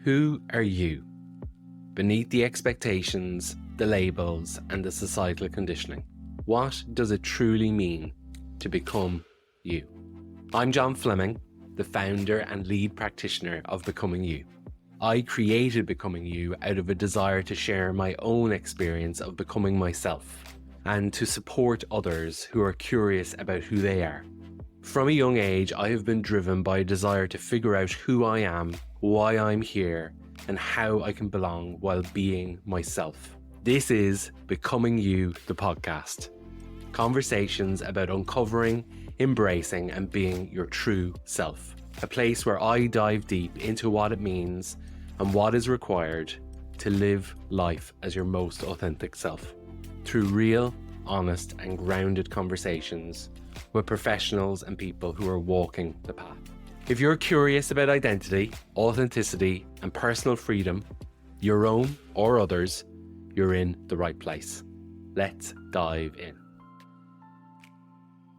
Who are you? Beneath the expectations, the labels, and the societal conditioning, what does it truly mean to become you? I'm John Fleming, the founder and lead practitioner of Becoming You. I created Becoming You out of a desire to share my own experience of becoming myself and to support others who are curious about who they are. From a young age, I have been driven by a desire to figure out who I am, why I'm here, and how I can belong while being myself. This is Becoming You, the podcast. Conversations about uncovering, embracing, and being your true self. A place where I dive deep into what it means and what is required to live life as your most authentic self. Through real, honest, and grounded conversations with professionals and people who are walking the path. If you're curious about identity, authenticity, and personal freedom, your own or others, you're in the right place. Let's dive in.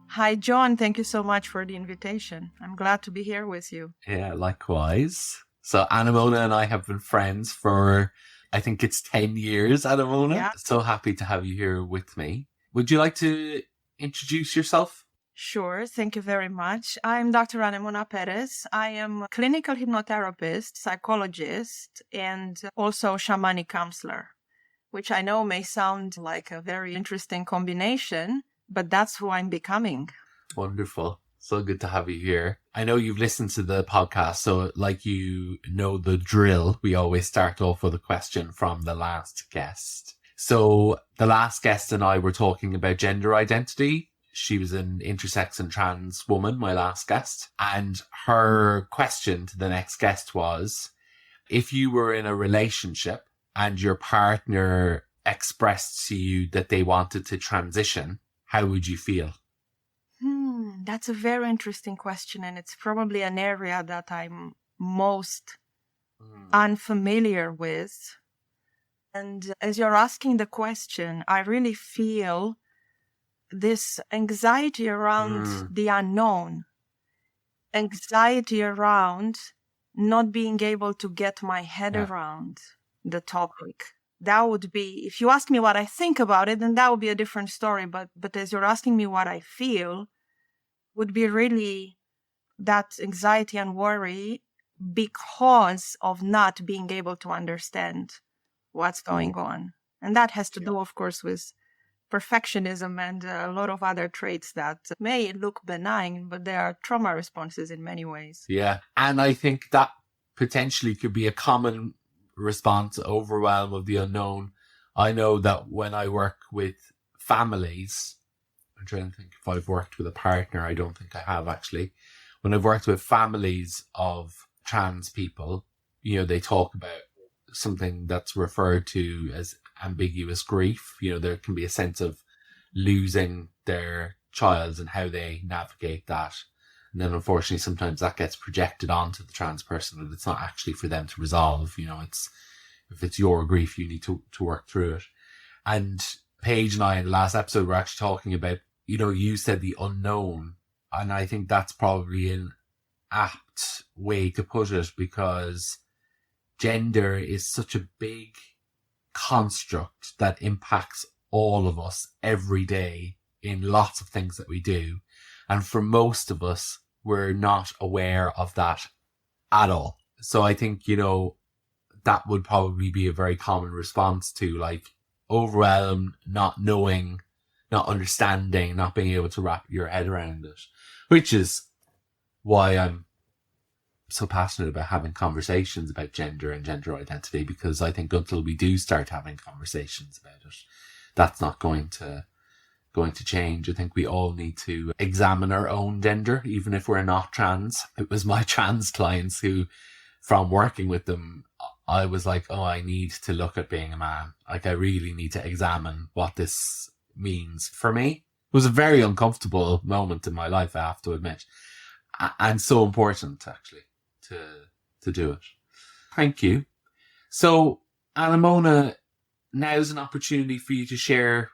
Hi, John. Thank you so much for the invitation. I'm glad to be here with you. Yeah, likewise. So Anémona and I have been friends for, I think it's 10 years, Anémona. Yeah. So happy to have you here with me. Would you like to introduce yourself? Sure. Thank you very much. I'm Dr. Anémona Peres. I am a clinical hypnotherapist, psychologist, and also shamanic counselor, which I know may sound like a very interesting combination, but that's who I'm becoming. Wonderful. So good to have you here. I know you've listened to the podcast, so like you know the drill, we always start off with a question from the last guest. So the last guest and I were talking about gender identity. She was an intersex and trans woman, my last guest. And her question to the next guest was, if you were in a relationship and your partner expressed to you that they wanted to transition, how would you feel? That's a very interesting question. And it's probably an area that I'm most unfamiliar with. And as you're asking the question, I really feel this anxiety around the unknown, anxiety around not being able to get my head around the topic. That would be, if you ask me what I think about it, then that would be a different story. But as you're asking me what I feel, would be really that anxiety and worry because of not being able to understand what's going on. And that has to do, of course, with perfectionism and a lot of other traits that may look benign, but they are trauma responses in many ways. Yeah. And I think that potentially could be a common response, overwhelm of the unknown. I know that when I work with families, I'm trying to think if I've worked with a partner. I don't think I have, actually. When I've worked with families of trans people, you know, they talk about something that's referred to as ambiguous grief. You know, there can be a sense of losing their child and how they navigate that. And then unfortunately, sometimes that gets projected onto the trans person, and it's not actually for them to resolve. You know, if it's your grief, you need to work through it. And Paige and I in the last episode were actually talking about, you know, you said the unknown. And I think that's probably an apt way to put it, because gender is such a big construct that impacts all of us every day in lots of things that we do. And for most of us, we're not aware of that at all. So I think, you know, that would probably be a very common response to like overwhelm, not knowing, not understanding, not being able to wrap your head around it, which is why I'm so passionate about having conversations about gender and gender identity, because I think until we do start having conversations about it, that's not going to change. I think we all need to examine our own gender, even if we're not trans. It was my trans clients who, from working with them, I was like, oh, I need to look at being a man. Like, I really need to examine what this means for me. It was a very uncomfortable moment in my life, I have to admit, and so important actually to do it. Thank you. So, Anémona, now's an opportunity for you to share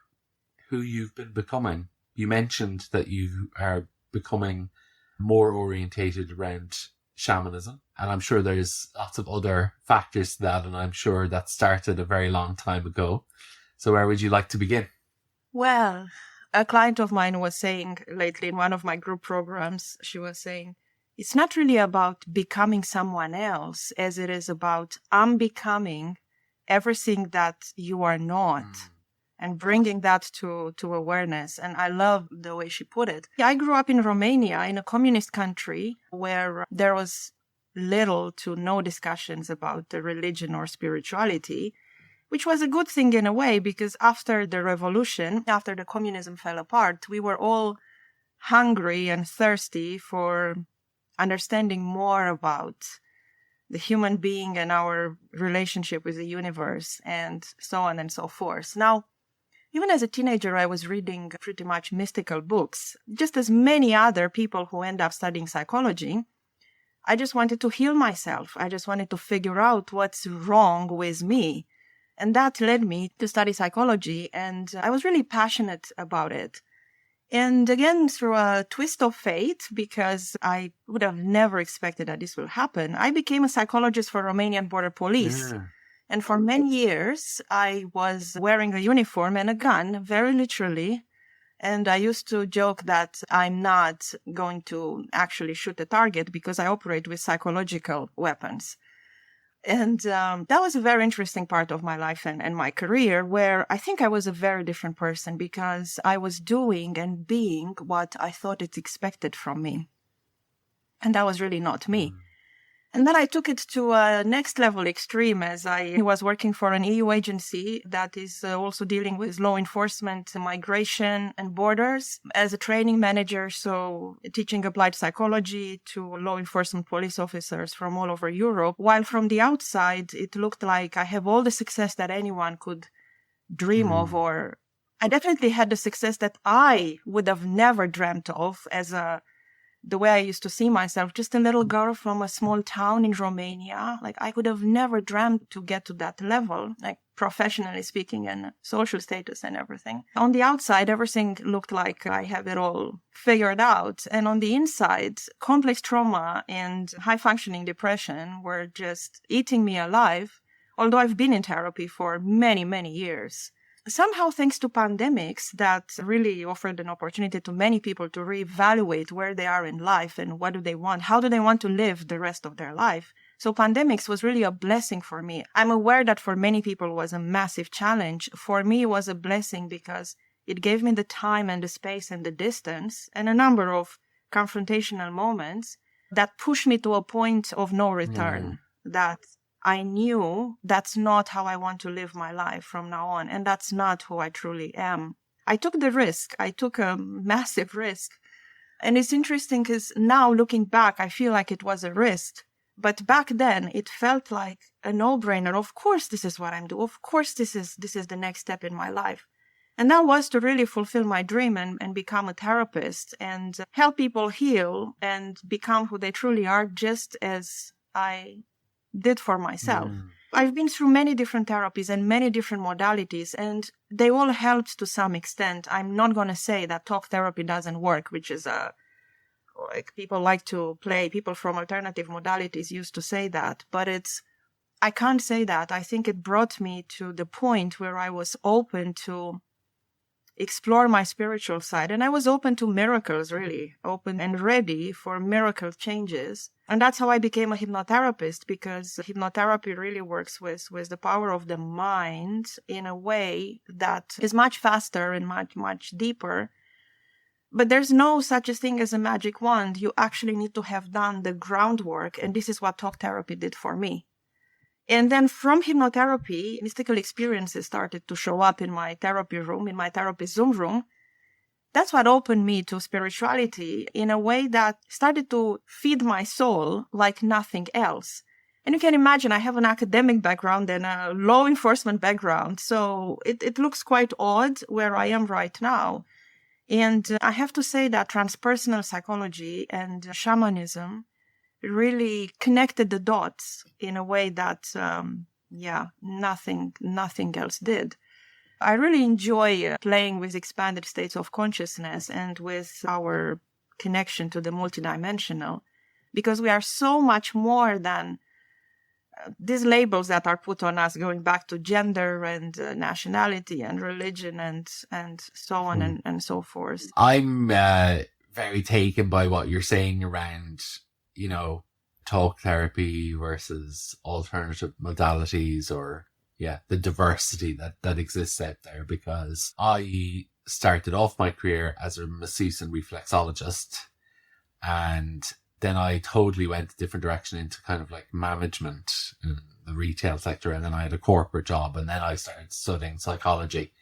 who you've been becoming. You mentioned that you are becoming more orientated around shamanism. And I'm sure there's lots of other factors to that, and I'm sure that started a very long time ago. So where would you like to begin? Well, a client of mine was saying lately in one of my group programs, she was saying, it's not really about becoming someone else as it is about unbecoming everything that you are not and bringing that to awareness. And I love the way she put it. I grew up in Romania, in a communist country where there was little to no discussions about the religion or spirituality, which was a good thing in a way, because after the revolution, after the communism fell apart, we were all hungry and thirsty for understanding more about the human being and our relationship with the universe and so on and so forth. Now, even as a teenager, I was reading pretty much mystical books, just as many other people who end up studying psychology. I just wanted to heal myself. I just wanted to figure out what's wrong with me. And that led me to study psychology, and I was really passionate about it. And again, through a twist of fate, because I would have never expected that this will happen, I became a psychologist for Romanian border police. Yeah. And for many years, I was wearing a uniform and a gun, very literally. And I used to joke that I'm not going to actually shoot a target because I operate with psychological weapons. And that was a very interesting part of my life and my career, where I think I was a very different person because I was doing and being what I thought it's expected from me. And that was really not me. And then I took it to a next level extreme as I was working for an EU agency that is also dealing with law enforcement, migration and borders as a training manager. So teaching applied psychology to law enforcement police officers from all over Europe. While from the outside, it looked like I have all the success that anyone could dream of, or I definitely had the success that I would have never dreamt of as the way I used to see myself, just a little girl from a small town in Romania. Like, I could have never dreamt to get to that level, like professionally speaking and social status and everything. On the outside, everything looked like I have it all figured out. And on the inside, complex trauma and high functioning depression were just eating me alive, although I've been in therapy for many, many years. Somehow, thanks to pandemics that really offered an opportunity to many people to reevaluate where they are in life and what do they want, how do they want to live the rest of their life. So pandemics was really a blessing for me. I'm aware that for many people it was a massive challenge. For me, it was a blessing because it gave me the time and the space and the distance and a number of confrontational moments that pushed me to a point of no return, that I knew that's not how I want to live my life from now on, and that's not who I truly am. I took the risk. I took a massive risk. And it's interesting because now looking back, I feel like it was a risk. But back then, it felt like a no-brainer. Of course, this is what I'm doing. Of course, this is the next step in my life. And that was to really fulfill my dream and become a therapist and help people heal and become who they truly are, just as I did for myself. I've been through many different therapies and many different modalities, and they all helped to some extent. I'm not going to say that talk therapy doesn't work, which is like people like to play. People from alternative modalities used to say that, but I can't say that. I think it brought me to the point where I was open to explore my spiritual side, and I was open to miracles, really open and ready for miracle changes. And that's how I became a hypnotherapist, because hypnotherapy really works with the power of the mind in a way that is much faster and much, much deeper. But there's no such a thing as a magic wand. You actually need to have done the groundwork, and this is what talk therapy did for me. And then from hypnotherapy, mystical experiences started to show up in my therapy room, in my therapist Zoom room. That's what opened me to spirituality in a way that started to feed my soul like nothing else. And you can imagine I have an academic background and a law enforcement background, so it looks quite odd where I am right now. And I have to say that transpersonal psychology and shamanism really connected the dots in a way that, nothing else did. I really enjoy playing with expanded states of consciousness and with our connection to the multidimensional, because we are so much more than these labels that are put on us, going back to gender and nationality and religion and so on and so forth. I'm very taken by what you're saying around, talk therapy versus alternative modalities, or the diversity that exists out there, because I started off my career as a masseuse and reflexologist, and then I totally went a different direction into kind of like management in the retail sector, and then I had a corporate job, and then I started studying psychology.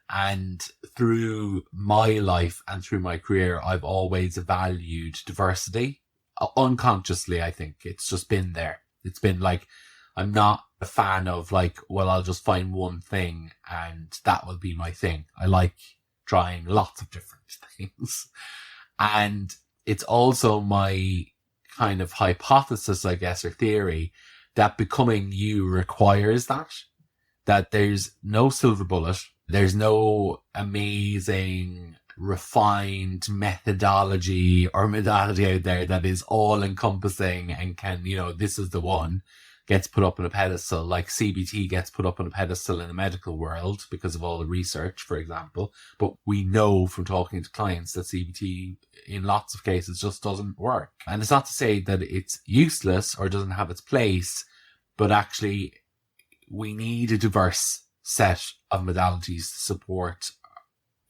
And through my life and through my career, I've always valued diversity. Unconsciously, I think it's just been there. It's been like, I'm not a fan of like, well, I'll just find one thing and that will be my thing. I like trying lots of different things. And it's also my kind of hypothesis, I guess, or theory, that becoming you requires that there's no silver bullet. There's no amazing, refined methodology or modality out there that is all encompassing and can, this is the one, gets put up on a pedestal, like CBT gets put up on a pedestal in the medical world because of all the research, for example. But we know from talking to clients that CBT in lots of cases just doesn't work. And it's not to say that it's useless or doesn't have its place, but actually we need a diverse set of modalities to support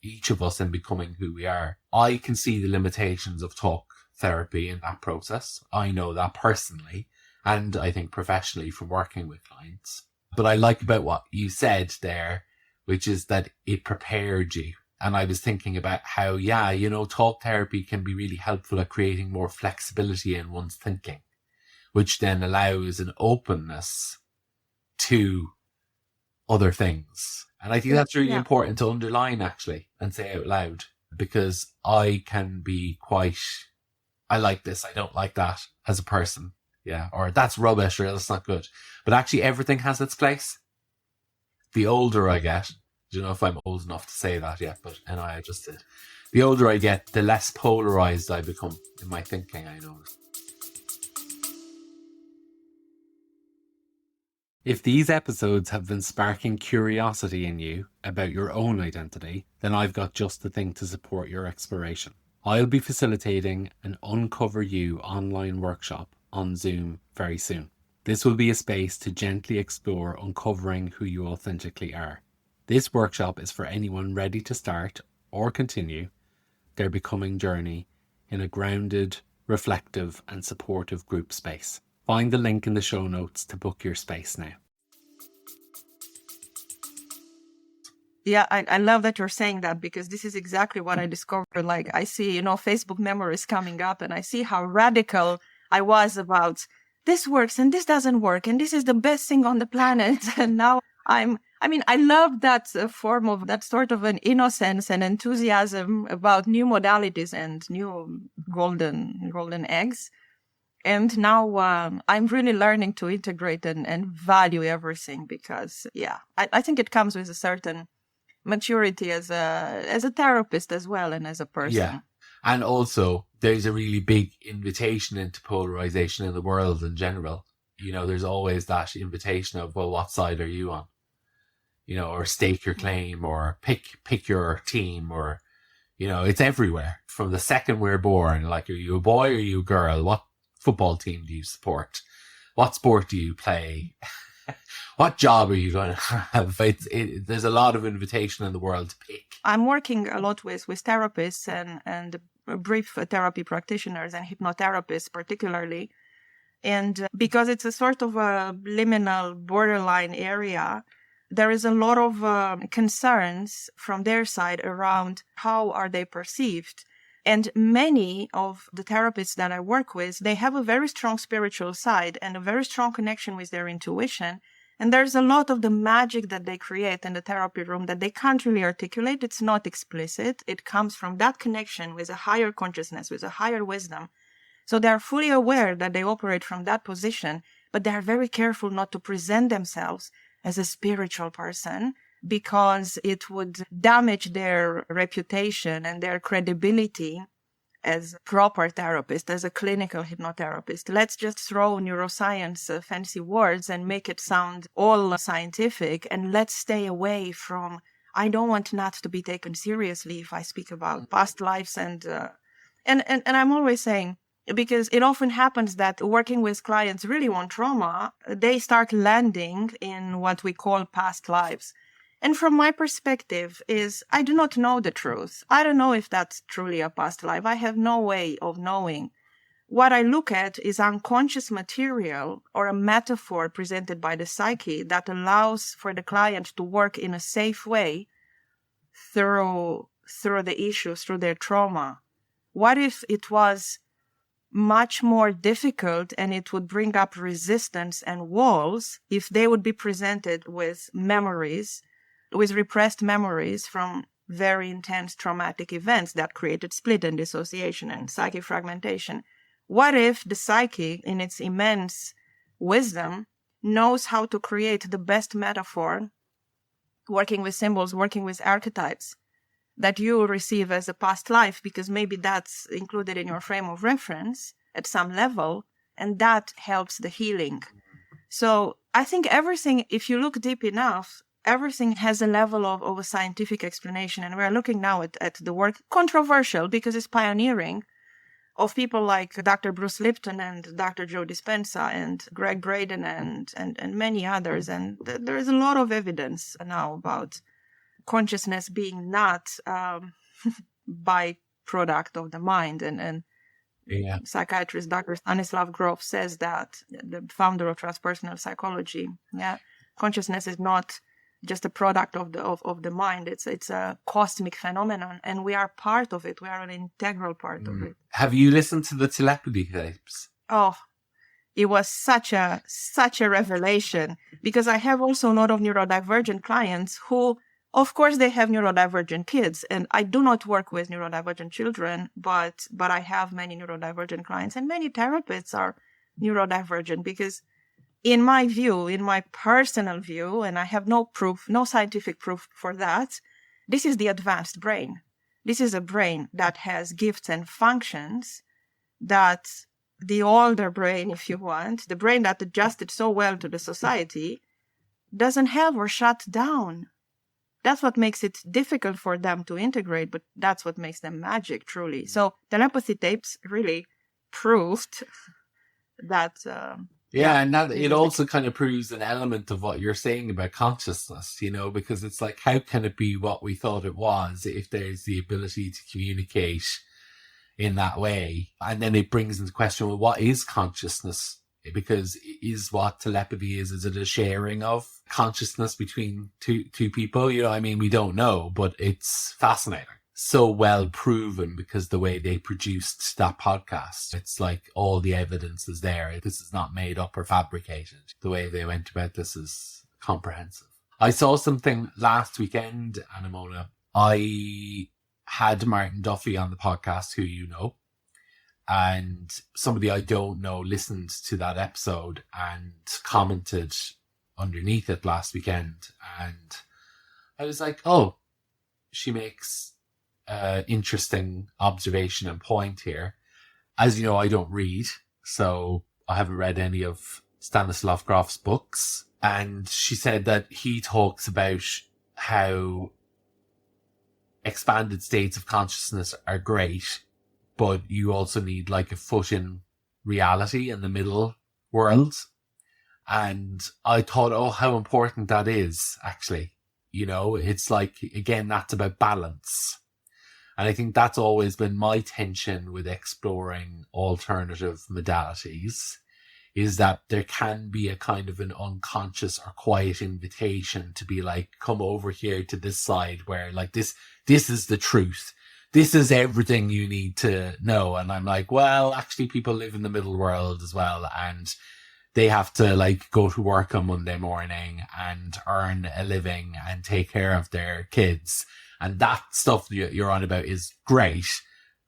each of us in becoming who we are. I can see the limitations of talk therapy in that process. I know that personally, and I think professionally from working with clients. But I like about what you said there, which is that it prepared you. And I was thinking about how, talk therapy can be really helpful at creating more flexibility in one's thinking, which then allows an openness to other things. And I think that's really important to underline, actually, and say out loud, because I can be quite, I like this, I don't like that as a person. Yeah. Or that's rubbish, or that's not good. But actually everything has its place. The older I get, I don't know if I'm old enough to say that yet, but I just did. The older I get, the less polarized I become in my thinking, I know. If these episodes have been sparking curiosity in you about your own identity, then I've got just the thing to support your exploration. I'll be facilitating an Uncover You online workshop on Zoom very soon. This will be a space to gently explore uncovering who you authentically are. This workshop is for anyone ready to start or continue their becoming journey in a grounded, reflective and supportive group space. Find the link in the show notes to book your space now. Yeah, I love that you're saying that, because this is exactly what I discovered. Like, I see, Facebook memories coming up, and I see how radical I was about this works and this doesn't work and this is the best thing on the planet. And now I love that form of that sort of an innocence and enthusiasm about new modalities and new golden eggs. And now I'm really learning to integrate and value everything, because, I think it comes with a certain maturity as a therapist as well, and as a person. Yeah. And also, there's a really big invitation into polarization in the world in general. There's always that invitation of, well, what side are you on? Or stake your claim, or pick your team, or, it's everywhere. From the second we're born, like, are you a boy or are you a girl? What football team do you support? What sport do you play? What job are you going to have? There's a lot of invitation in the world to pick. I'm working a lot with therapists and brief therapy practitioners and hypnotherapists particularly. And because it's a sort of a liminal borderline area, there is a lot of concerns from their side around how are they perceived. And many of the therapists that I work with, they have a very strong spiritual side and a very strong connection with their intuition. And there's a lot of the magic that they create in the therapy room that they can't really articulate. It's not explicit. It comes from that connection with a higher consciousness, with a higher wisdom. So they are fully aware that they operate from that position, but they are very careful not to present themselves as a spiritual person, because it would damage their reputation and their credibility as a proper therapist, as a clinical hypnotherapist. Let's just throw neuroscience fancy words and make it sound all scientific, and let's stay away from, I don't want not to be taken seriously if I speak about past lives and I'm always saying, because it often happens that working with clients really on trauma, they start landing in what we call past lives. And from my perspective is, I do not know the truth. I don't know if that's truly a past life. I have no way of knowing. What I look at is unconscious material or a metaphor presented by the psyche that allows for the client to work in a safe way through the issues, through their trauma. What if it was much more difficult and it would bring up resistance and walls if they would be presented with memories, with repressed memories from very intense traumatic events that created split and dissociation and psychic fragmentation? What if the psyche, in its immense wisdom, knows how to create the best metaphor, working with symbols, working with archetypes, that you receive as a past life, because maybe that's included in your frame of reference at some level, and that helps the healing. So I think everything, if you look deep enough, everything has a level of a scientific explanation. And we're looking now at the work, controversial because it's pioneering, of people like Dr. Bruce Lipton and Dr. Joe Dispenza and Greg Braden and many others. And there is a lot of evidence now about consciousness being not byproduct of the mind. And psychiatrist Dr. Stanislav Grof says that, the founder of transpersonal psychology, consciousness is not just a product of the mind. It's a cosmic phenomenon, and we are part of it. We are an integral part of it. Have you listened to the telepathy tapes? Oh, it was such a revelation, because I have also a lot of neurodivergent clients who, of course, they have neurodivergent kids, and I do not work with neurodivergent children, but I have many neurodivergent clients, and many therapists are neurodivergent, because in my view, in my personal view, and I have no proof, no scientific proof for that, this is the advanced brain. This is a brain that has gifts and functions that the older brain, if you want, the brain that adjusted so well to the society, doesn't have or shut down. That's what makes it difficult for them to integrate, but that's what makes them magic, truly. So telepathy tapes really proved that... and that it also kind of proves an element of what you're saying about consciousness, because it's like, how can it be what we thought it was if there's the ability to communicate in that way? And then it brings into question, well, what is consciousness? Because is what telepathy is it a sharing of consciousness between two people? We don't know, but it's fascinating. So well proven, because the way they produced that podcast, it's like all the evidence is there. This is not made up or fabricated. The way they went about this is comprehensive. I saw something last weekend, Anémona. I had Martin Duffy on the podcast, who you know, and somebody I don't know listened to that episode and commented underneath it last weekend. And I was like, oh, she makes interesting observation and point here. As you know, I don't read, so I haven't read any of Stanislav Grof's books. And she said that he talks about how expanded states of consciousness are great, but you also need like a foot in reality in the middle world. And I thought, oh, how important that is, actually. It's like, again, that's about balance. And I think that's always been my tension with exploring alternative modalities, is that there can be a kind of an unconscious or quiet invitation to be like, come over here to this side where like this is the truth. This is everything you need to know. And I'm like, well, actually people live in the middle world as well. And they have to like go to work on Monday morning and earn a living and take care of their kids. And that stuff you're on about is great,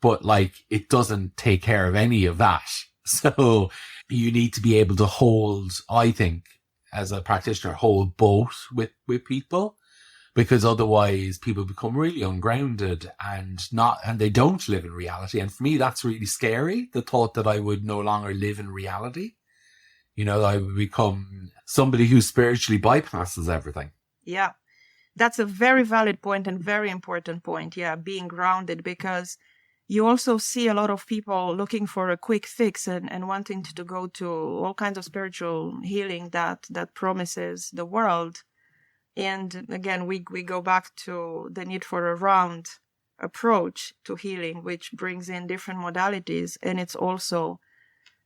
but like it doesn't take care of any of that. So you need to be able to hold, I think, as a practitioner, hold both with people. because otherwise people become really ungrounded and they don't live in reality. And for me, that's really scary. The thought that I would no longer live in reality, I would become somebody who spiritually bypasses everything. Yeah, that's a very valid point and very important point. Yeah, being grounded, because you also see a lot of people looking for a quick fix and wanting to go to all kinds of spiritual healing that promises the world. And again, we go back to the need for a round approach to healing, which brings in different modalities. And it's also,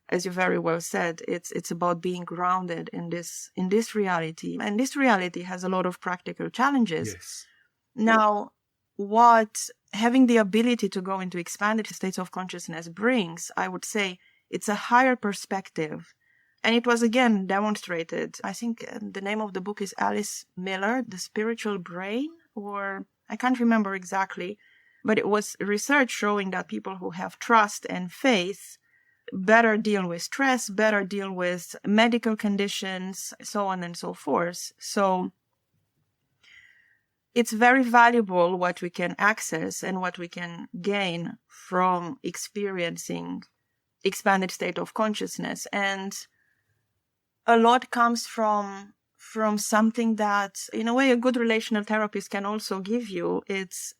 as you very well said, it's about being grounded in this reality. And this reality has a lot of practical challenges. Yes. Now, what having the ability to go into expanded states of consciousness brings, I would say, it's a higher perspective. And it was again demonstrated. I think the name of the book is Alice Miller, The Spiritual Brain, or I can't remember exactly, but it was research showing that people who have trust and faith better deal with stress, better deal with medical conditions, so on and so forth. So it's very valuable what we can access and what we can gain from experiencing expanded state of consciousness. And a lot comes from something that, in a way, a good relational therapist can also give you. It's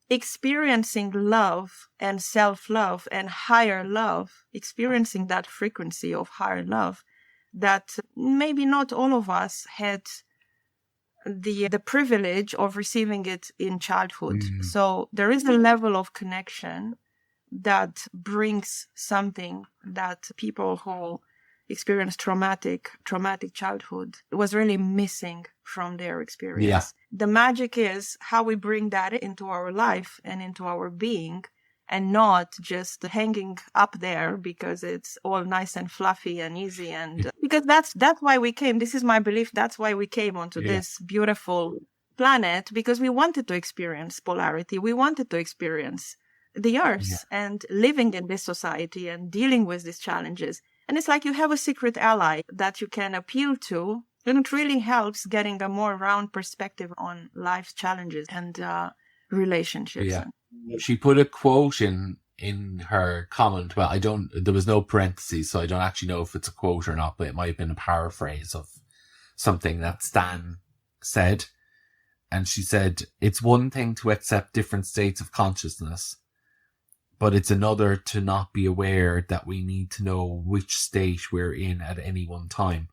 experiencing love and self-love and higher love, experiencing that frequency of higher love that maybe not all of us had the privilege of receiving it in childhood. So there is a level of connection that brings something that people who experience traumatic childhood was really missing from their experience. Yeah. The magic is how we bring that into our life and into our being, and not just hanging up there because it's all nice and fluffy and easy. And because that's why we came. This is my belief. That's why we came onto this beautiful planet, because we wanted to experience polarity. We wanted to experience the earth and living in this society and dealing with these challenges. And it's like you have a secret ally that you can appeal to, and it really helps getting a more round perspective on life's challenges and relationships. Yeah. She put a quote in her comment. Well, there was no parentheses, so I don't actually know if it's a quote or not, but it might have been a paraphrase of something that Stan said. And she said, it's one thing to accept different states of consciousness, but it's another to not be aware that we need to know which state we're in at any one time.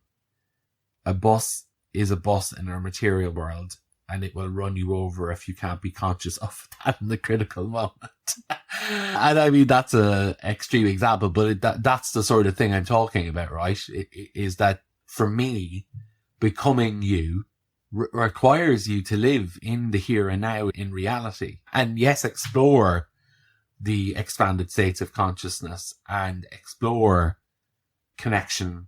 A bus is a bus in our material world, and it will run you over if you can't be conscious of that in the critical moment. And I mean, that's an extreme example, but that's the sort of thing I'm talking about, right? Is that for me, becoming you requires you to live in the here and now in reality. And yes, explore the expanded states of consciousness and explore connection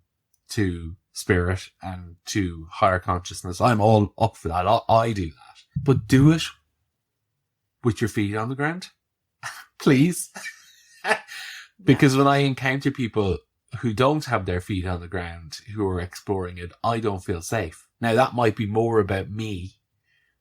to spirit and to higher consciousness. I'm all up for that. I do that. But do it with your feet on the ground, please. Because when I encounter people who don't have their feet on the ground, who are exploring it, I don't feel safe. Now, that might be more about me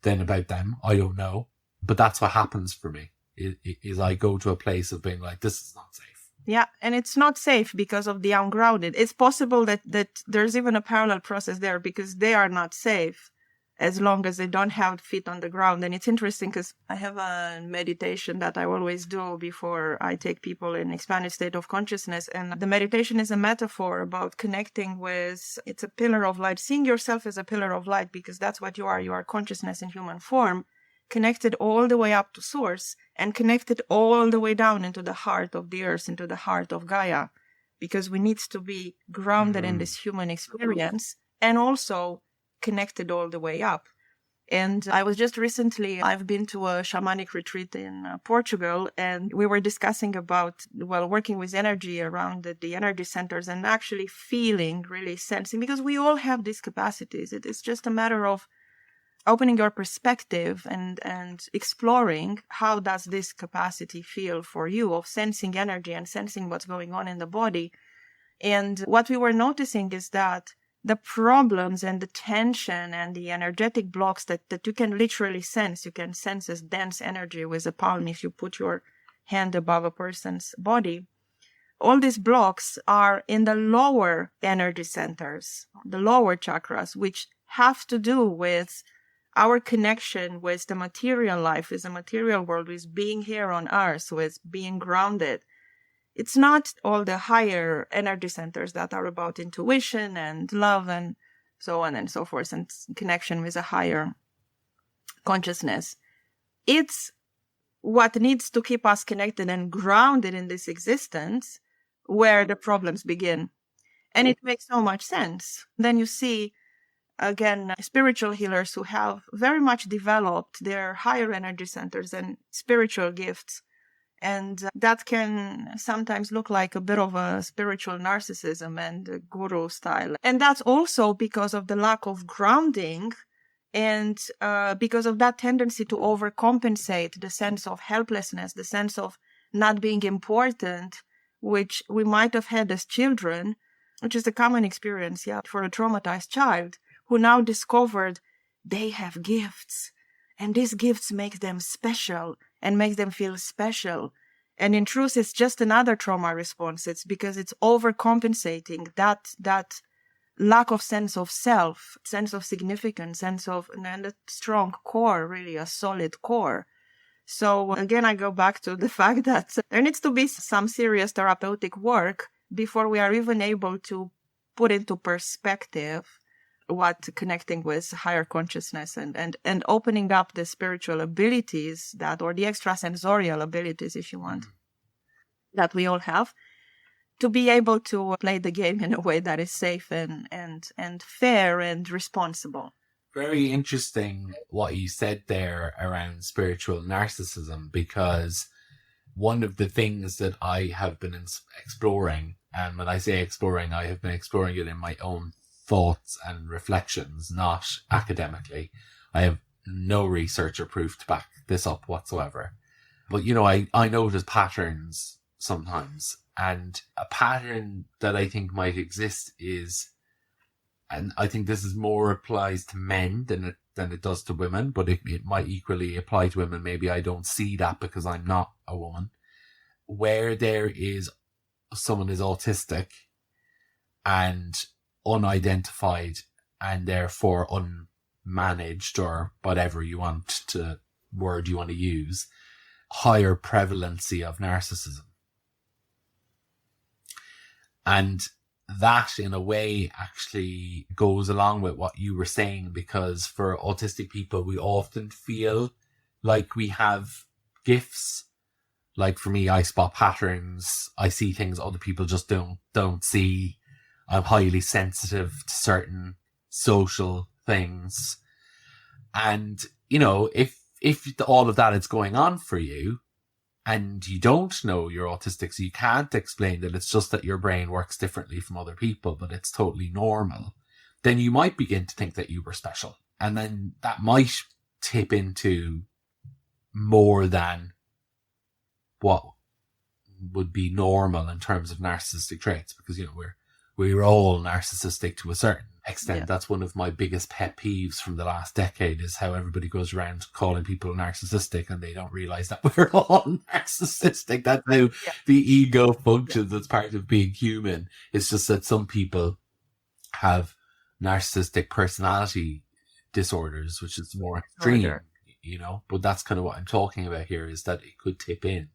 than about them. I don't know. But that's what happens for me, is I go to a place of being like, this is not safe. Yeah, and it's not safe because of the ungrounded. It's possible that there's even a parallel process there, because they are not safe as long as they don't have feet on the ground. And it's interesting because I have a meditation that I always do before I take people in expanded state of consciousness. And the meditation is a metaphor about connecting with, it's a pillar of light, seeing yourself as a pillar of light, because that's what you are. You are consciousness in human form, connected all the way up to source and connected all the way down into the heart of the earth, into the heart of Gaia, because we need to be grounded in this human experience and also connected all the way up. And I was just recently, I've been to a shamanic retreat in Portugal, and we were discussing about, working with energy around the energy centers and actually feeling, really sensing, because we all have these capacities. It is just a matter of opening your perspective and exploring how does this capacity feel for you, of sensing energy and sensing what's going on in the body. And what we were noticing is that the problems and the tension and the energetic blocks that you can literally sense. You can sense this dense energy with a palm if you put your hand above a person's body. All these blocks are in the lower energy centers, the lower chakras, which have to do with our connection with the material life, with the material world, with being here on earth, with being grounded. It's not all the higher energy centers that are about intuition and love and so on and so forth, and connection with a higher consciousness. It's what needs to keep us connected and grounded in this existence where the problems begin. And it makes so much sense. Then you see, again, spiritual healers who have very much developed their higher energy centers and spiritual gifts. And that can sometimes look like a bit of a spiritual narcissism and guru style. And that's also because of the lack of grounding and because of that tendency to overcompensate, the sense of helplessness, the sense of not being important, which we might have had as children, which is a common experience, for a traumatized child who now discovered they have gifts. And these gifts make them special and make them feel special. And in truth, it's just another trauma response. It's because it's overcompensating that lack of sense of self, sense of significance, and a strong core, really a solid core. So again, I go back to the fact that there needs to be some serious therapeutic work before we are even able to put into perspective what connecting with higher consciousness and opening up the spiritual abilities or the extrasensorial abilities, if you want, that we all have, to be able to play the game in a way that is safe and fair and responsible. Very interesting what you said there around spiritual narcissism, because one of the things that I have been exploring, and when I say exploring, I have been exploring it in my own thoughts and reflections, not academically. I have no research or proof to back this up whatsoever. But, I notice patterns sometimes. And a pattern that I think might exist is, and I think this is more applies to men than it does to women, but it might equally apply to women. Maybe I don't see that because I'm not a woman. Where someone is autistic and unidentified and therefore unmanaged, or whatever word you want to use, higher prevalency of narcissism. And that in a way actually goes along with what you were saying, because for autistic people, we often feel like we have gifts. Like for me, I spot patterns. I see things other people just don't see. I'm highly sensitive to certain social things. And, if all of that is going on for you and you don't know you're autistic, so you can't explain that it's just that your brain works differently from other people, but it's totally normal, then you might begin to think that you were special. And then that might tip into more than what would be normal in terms of narcissistic traits, because, we're all narcissistic to a certain extent. Yeah. That's one of my biggest pet peeves from the last decade, is how everybody goes around calling people narcissistic and they don't realize that we're all narcissistic. That's how the ego functions as part of being human. It's just that some people have narcissistic personality disorders, which is more extreme, but that's kind of what I'm talking about here, is that it could tip in.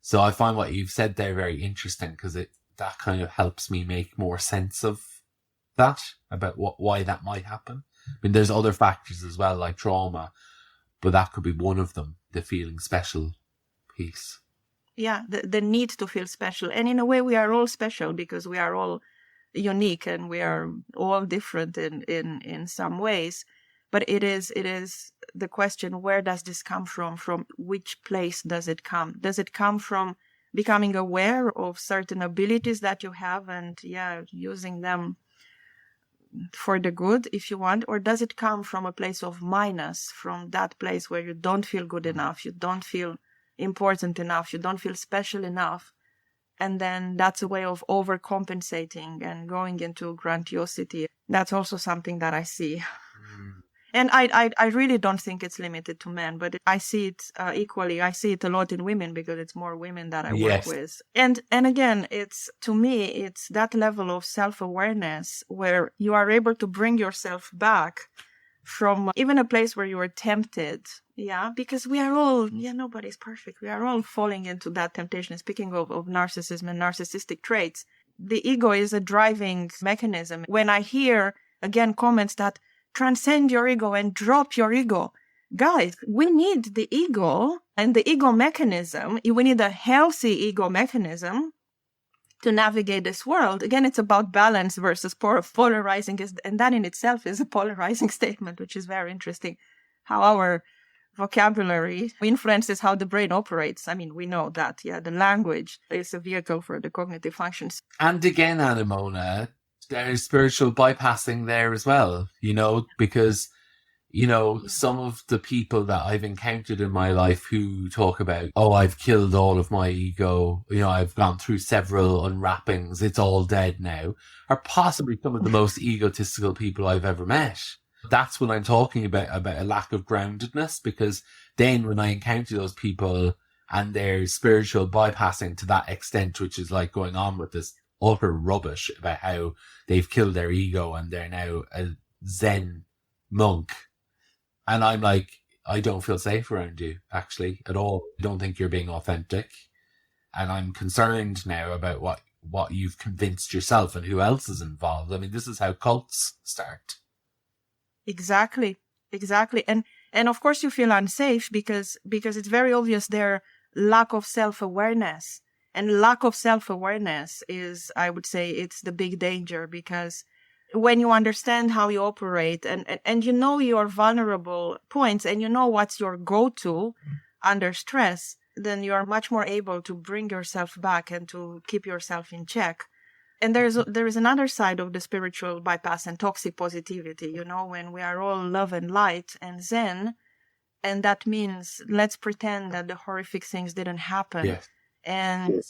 So I find what you've said there very interesting, because that kind of helps me make more sense of that, about why that might happen. I mean, there's other factors as well, like trauma, but that could be one of them, the feeling special piece. Yeah, the need to feel special. And in a way, we are all special because we are all unique and we are all different in some ways. But it is the question, where does this come from? From which place does it come? Does it come from becoming aware of certain abilities that you have and using them for the good, if you want? Or does it come from a place of minus, from that place where you don't feel good enough, you don't feel important enough, you don't feel special enough, And then that's a way of overcompensating and going into grandiosity. That's also something that I see. And I really don't think it's limited to men, but I see it equally. I see it a lot in women because it's more women that I work with. And again, to me, it's that level of self-awareness where you are able to bring yourself back from even a place where you were tempted. Yeah, because we are all, nobody's perfect. We are all falling into that temptation. Speaking of narcissism and narcissistic traits, the ego is a driving mechanism. When I hear, again, comments that transcend your ego and drop your ego. Guys, we need the ego and the ego mechanism. We need a healthy ego mechanism to navigate this world. Again, it's about balance versus polarizing. And that in itself is a polarizing statement, which is very interesting. How our vocabulary influences how the brain operates. I mean, we know that, the language is a vehicle for the cognitive functions. And again, Anémona, there's spiritual bypassing there as well, because, some of the people that I've encountered in my life who talk about, I've killed all of my ego, I've gone through several unwrappings, it's all dead now, are possibly some of the most egotistical people I've ever met. That's what I'm talking about a lack of groundedness, because then when I encounter those people and their spiritual bypassing to that extent, which is like going on with this utter rubbish about how they've killed their ego and they're now a Zen monk. And I'm like, I don't feel safe around you, actually, at all. I don't think you're being authentic. And I'm concerned now about what you've convinced yourself and who else is involved. I mean, this is how cults start. Exactly. And of course you feel unsafe because it's very obvious their lack of self-awareness. And lack of self-awareness is, I would say, it's the big danger, because when you understand how you operate and your vulnerable points and what's your go-to under stress, then you are much more able to bring yourself back and to keep yourself in check. And there is another side of the spiritual bypass and toxic positivity, when we are all love and light and Zen, and that means let's pretend that the horrific things didn't happen. Yes. And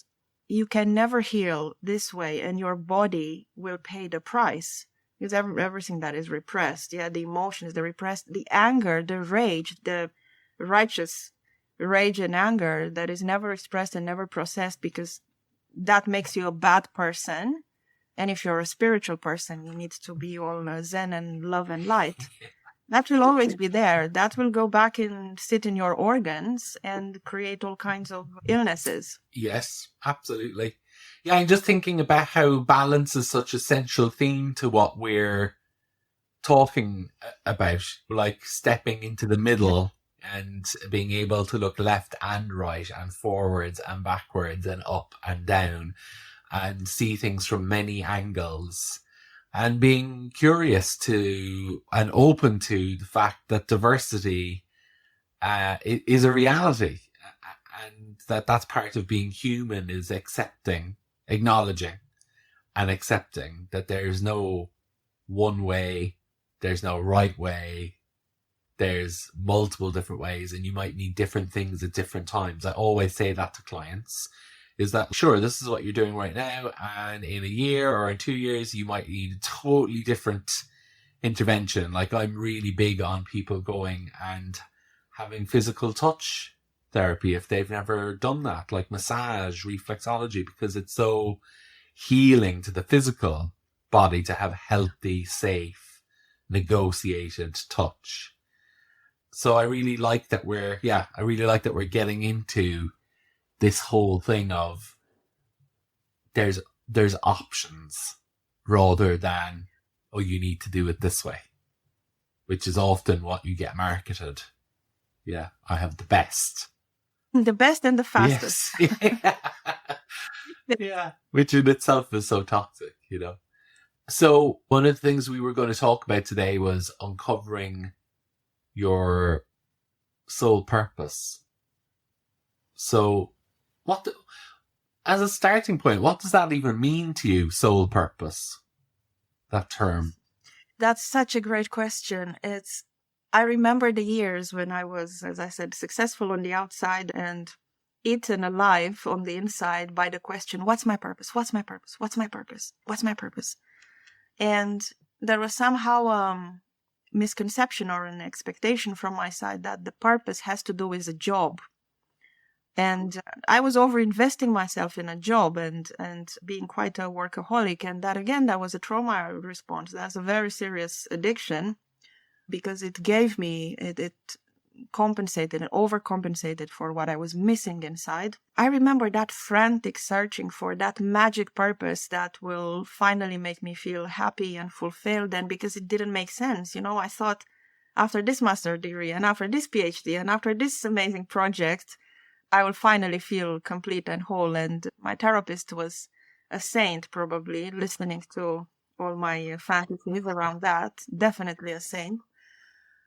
you can never heal this way, and your body will pay the price, because everything that is repressed, the emotions, the repressed, the anger, the rage, the righteous rage and anger that is never expressed and never processed, because that makes you a bad person. And if you're a spiritual person, you need to be all Zen and love and light. That will always be there. That will go back and sit in your organs and create all kinds of illnesses. Yes, absolutely. Yeah, I'm just thinking about how balance is such a central theme to what we're talking about, like stepping into the middle and being able to look left and right and forwards and backwards and up and down and see things from many angles, and being curious to and open to the fact that diversity is a reality, and that's part of being human, is acknowledging and accepting that there's no one way, there's no right way, there's multiple different ways, and you might need different things at different times. I always say that to clients, is that, sure, this is what you're doing right now, and in a year or in 2 years, you might need a totally different intervention. Like, I'm really big on people going and having physical touch therapy if they've never done that, like massage, reflexology, because it's so healing to the physical body to have healthy, safe, negotiated touch. So I really like that we're getting into this whole thing of there's options rather than, you need to do it this way, which is often what you get marketed. Yeah, I have the best. The best and the fastest. Yes. Yeah, which in itself is so toxic, So one of the things we were going to talk about today was uncovering your soul purpose. So as a starting point, what does that even mean to you, soul purpose? That term. That's such a great question. I remember the years when I was, as I said, successful on the outside and eaten alive on the inside by the question, what's my purpose? What's my purpose? What's my purpose? What's my purpose? And there was somehow a misconception or an expectation from my side that the purpose has to do with a job. And I was over-investing myself in a job and being quite a workaholic. And that was a trauma response. That's a very serious addiction because it gave me, it compensated and overcompensated for what I was missing inside. I remember that frantic searching for that magic purpose that will finally make me feel happy and fulfilled. And because it didn't make sense, I thought after this master's degree and after this PhD and after this amazing project, I will finally feel complete and whole. And my therapist was a saint, probably, listening to all my fantasies around that. Definitely a saint.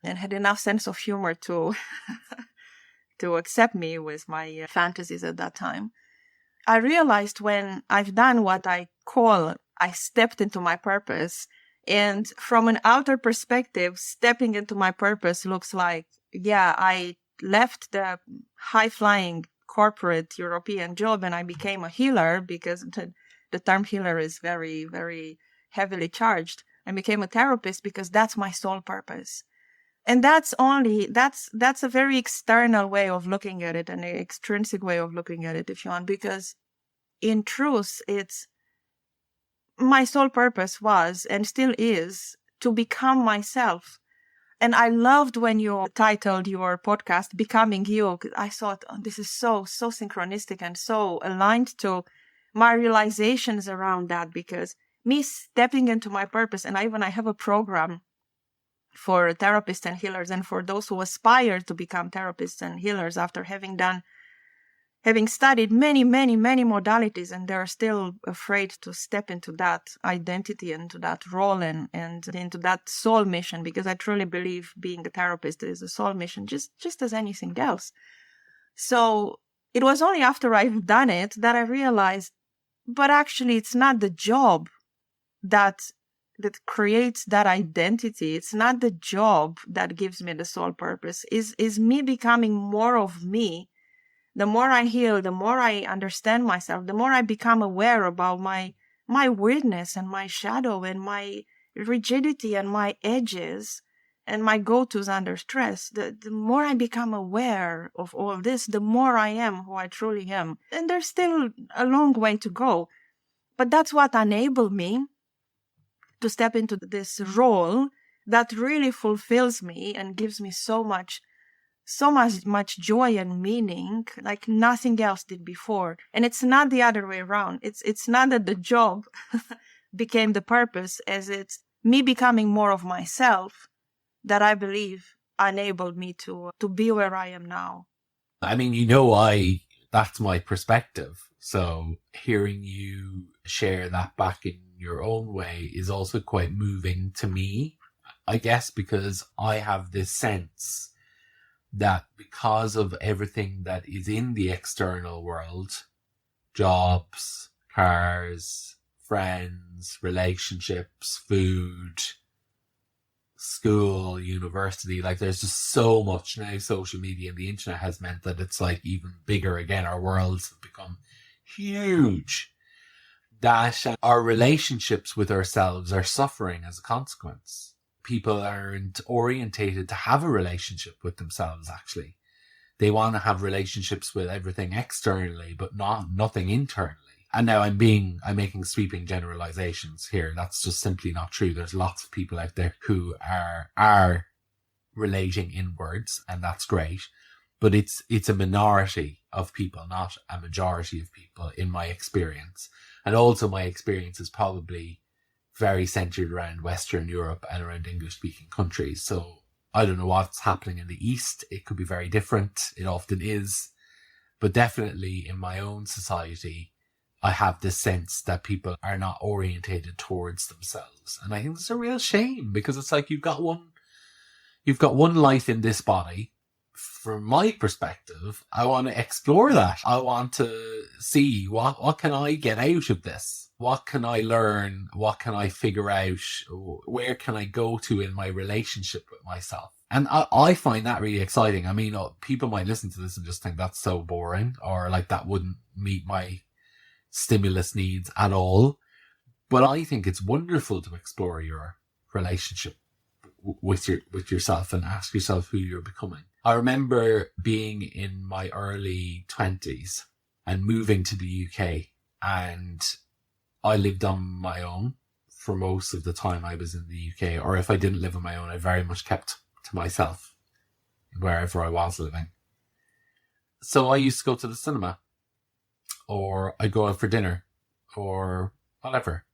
And had enough sense of humor to accept me with my fantasies at that time. I realized when I've done what I stepped into my purpose. And from an outer perspective, stepping into my purpose looks like, I left the high-flying corporate European job and I became a healer because the term healer is very, very heavily charged. I became a therapist because that's my sole purpose. And that's a very external way of looking at it, an extrinsic way of looking at it, if you want, because in truth, it's my sole purpose was and still is to become myself. And I loved when you titled your podcast, Becoming You. I thought, this is so synchronistic and so aligned to my realizations around that, because me stepping into my purpose, and I have a program for therapists and healers and for those who aspire to become therapists and healers after having studied many, many, many modalities, and they're still afraid to step into that identity, into that role and into that soul mission, because I truly believe being a therapist is a soul mission, just as anything else. So it was only after I've done it that I realized, but actually it's not the job that creates that identity. It's not the job that gives me the soul purpose. Is me becoming more of me. The more I heal, the more I understand myself, the more I become aware about my weirdness and my shadow and my rigidity and my edges and my go-tos under stress. The more I become aware of all this, the more I am who I truly am. And there's still a long way to go. But that's what enabled me to step into this role that really fulfills me and gives me so much joy and meaning like nothing else did before. And it's not the other way around. It's not that the job became the purpose, as it's me becoming more of myself that I believe enabled me to be where I am now. I mean, that's my perspective. So hearing you share that back in your own way is also quite moving to me, I guess, because I have this sense that because of everything that is in the external world, jobs, cars, friends, relationships, food, school, university, like there's just so much now. Social media and the internet has meant that it's like even bigger again. Our worlds have become huge. That our relationships with ourselves are suffering as a consequence. People aren't orientated to have a relationship with themselves, actually. They want to have relationships with everything externally, but nothing internally. And now I'm making sweeping generalizations here. That's just simply not true. There's lots of people out there who are relating inwards, and that's great. But it's a minority of people, not a majority of people, in my experience. And also my experience is probably very centered around Western Europe and around English-speaking countries. So I don't know what's happening in the East. It could be very different. It often is. But definitely in my own society, I have this sense that people are not orientated towards themselves. And I think it's a real shame, because it's like you've got one life in this body, from my perspective, I want to explore that. I want to see what can I get out of this? What can I learn? What can I figure out? Where can I go to in my relationship with myself? And I find that really exciting. I mean, people might listen to this and just think that's so boring, or like that wouldn't meet my stimulus needs at all. But I think it's wonderful to explore your relationship with yourself and ask yourself who you're becoming. I remember being in my early 20s and moving to the UK, and I lived on my own for most of the time I was in the UK, or if I didn't live on my own, I very much kept to myself wherever I was living. So I used to go to the cinema, or I'd go out for dinner, or whatever.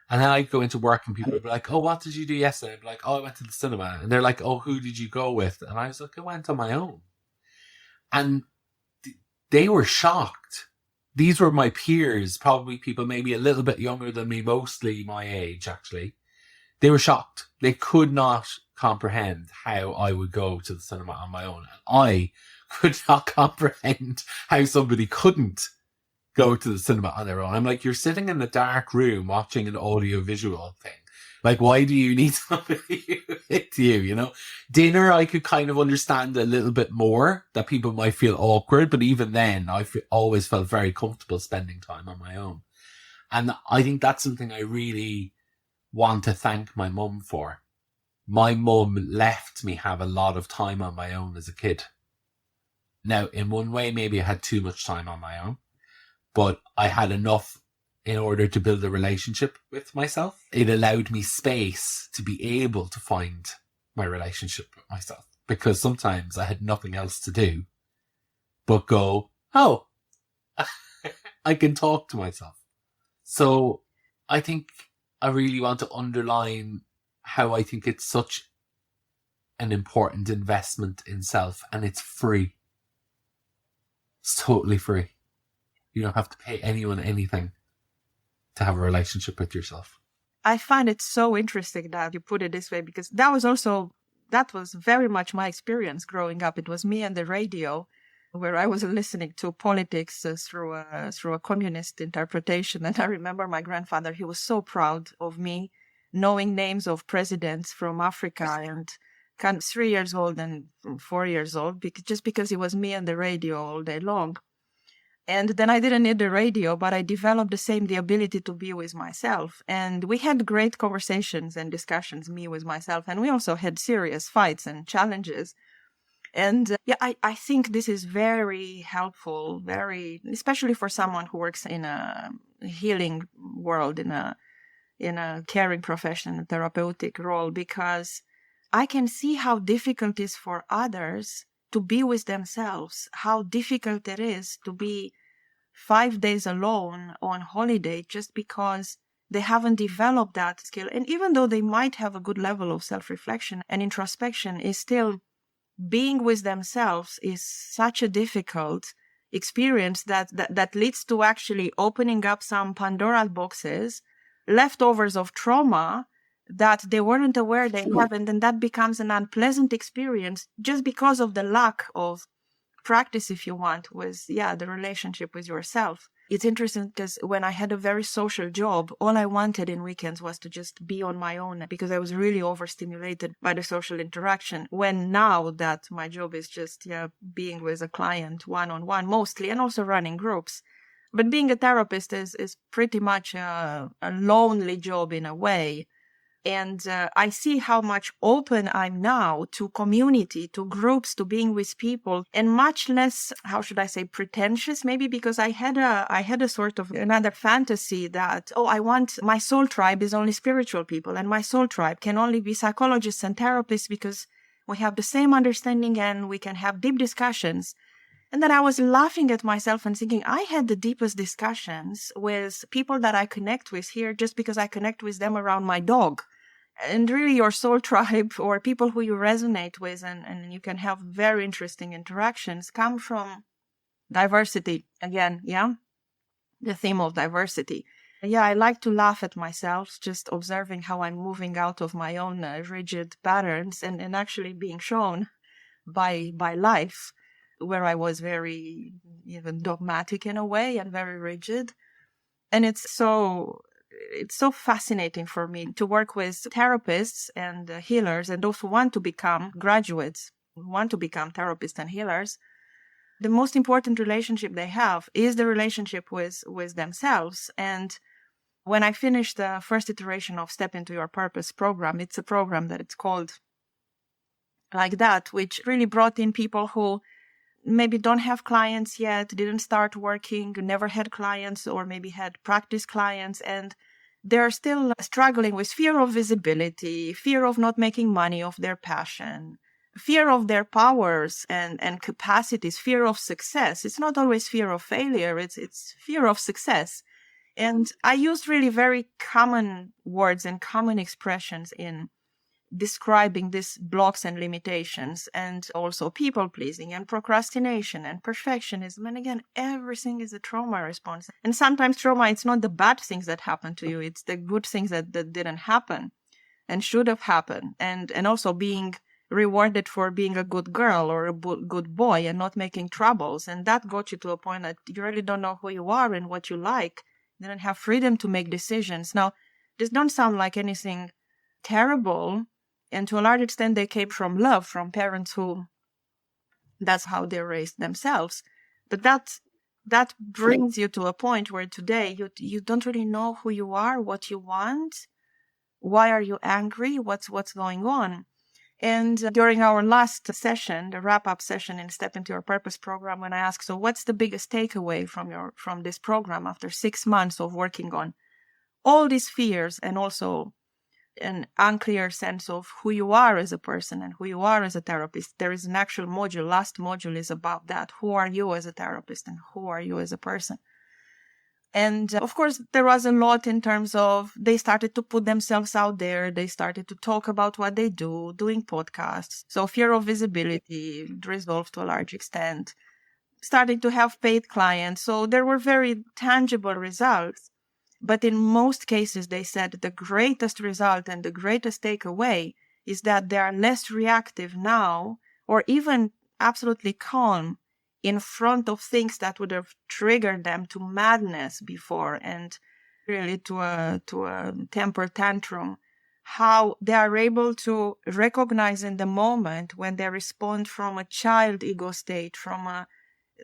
And then I'd go into work and people would be like, oh, what did you do yesterday? I'd be like, oh, I went to the cinema. And they're like, oh, who did you go with? And I was like, I went on my own. And they were shocked. These were my peers, probably people maybe a little bit younger than me, mostly my age, actually. They were shocked. They could not comprehend how I would go to the cinema on my own. And I could not comprehend how somebody couldn't go to the cinema on their own. I'm like, you're sitting in a dark room watching an audio-visual thing. Like, why do you need somebody with you, you know? Dinner, I could kind of understand a little bit more, that people might feel awkward, but even then, I always felt very comfortable spending time on my own. And I think that's something I really want to thank my mum for. My mum left me have a lot of time on my own as a kid. Now, in one way, maybe I had too much time on my own, but I had enough in order to build a relationship with myself. It allowed me space to be able to find my relationship with myself, because sometimes I had nothing else to do but go, oh, I can talk to myself. So I think I really want to underline how I think it's such an important investment in self, and it's free. It's totally free. You don't have to pay anyone anything to have a relationship with yourself. I find it so interesting that you put it this way, because that was very much my experience growing up. It was me and the radio, where I was listening to politics through a communist interpretation. And I remember my grandfather, he was so proud of me knowing names of presidents from Africa, and kind of 3 years old and 4 years old, just because it was me and the radio all day long. And then I didn't need the radio, but I developed the ability to be with myself. And we had great conversations and discussions, me with myself. And we also had serious fights and challenges. And I think this is very helpful, especially for someone who works in a healing world, in a caring profession, a therapeutic role, because I can see how difficult it is for others to be with themselves, how difficult it is to be 5 days alone on holiday just because they haven't developed that skill. And even though they might have a good level of self-reflection and introspection, is still being with themselves is such a difficult experience that leads to actually opening up some Pandora's boxes, leftovers of trauma that they weren't aware they have, and then that becomes an unpleasant experience just because of the lack of practice, if you want, with the relationship with yourself. It's interesting because when I had a very social job, all I wanted in weekends was to just be on my own, because I was really overstimulated by the social interaction. When now that my job is just being with a client one-on-one mostly, and also running groups. But being a therapist is pretty much a lonely job in a way. And I see how much open I'm now to community, to groups, to being with people, and much less, how should I say, pretentious, maybe, because I had a sort of another fantasy that, I want, my soul tribe is only spiritual people, and my soul tribe can only be psychologists and therapists because we have the same understanding and we can have deep discussions. And then I was laughing at myself and thinking, I had the deepest discussions with people that I connect with here just because I connect with them around my dog. And really your soul tribe, or people who you resonate with and you can have very interesting interactions, come from diversity. Again, the theme of diversity. I like to laugh at myself, just observing how I'm moving out of my own rigid patterns and actually being shown by life, where I was very even dogmatic in a way and very rigid. And it's so fascinating for me to work with therapists and healers and those who want to become graduates, who want to become therapists and healers. The most important relationship they have is the relationship with themselves. And when I finished the first iteration of Step Into Your Purpose program, it's a program that it's called like that, which really brought in people who maybe don't have clients yet, didn't start working, never had clients, or maybe had practice clients, and they're still struggling with fear of visibility, fear of not making money of their passion, fear of their powers and capacities, fear of success. It's not always fear of failure, it's fear of success. And I used really very common words and common expressions in describing these blocks and limitations, and also people pleasing and procrastination and perfectionism. And again, everything is a trauma response. And sometimes trauma, it's not the bad things that happen to you, it's the good things that didn't happen and should have happened. And also being rewarded for being a good girl or a good boy and not making troubles. And that got you to a point that you really don't know who you are and what you like. You don't have freedom to make decisions. Now, this don't sound like anything terrible. And to a large extent, they came from love, from parents who, that's how they raised themselves. But that brings you to a point where today you don't really know who you are, what you want, why are you angry, what's going on. And during our last session, the wrap-up session in Step Into Your Purpose program, when I asked, so what's the biggest takeaway from this program after 6 months of working on all these fears and also an unclear sense of who you are as a person and who you are as a therapist. There is an actual module. Last module is about that. Who are you as a therapist and who are you as a person? And of course, there was a lot in terms of they started to put themselves out there. They started to talk about what they do, doing podcasts. So fear of visibility resolved to a large extent. Starting to have paid clients. So there were very tangible results. But in most cases, they said the greatest result and the greatest takeaway is that they are less reactive now, or even absolutely calm in front of things that would have triggered them to madness before and really to a temper tantrum. How they are able to recognize in the moment when they respond from a child ego state, from a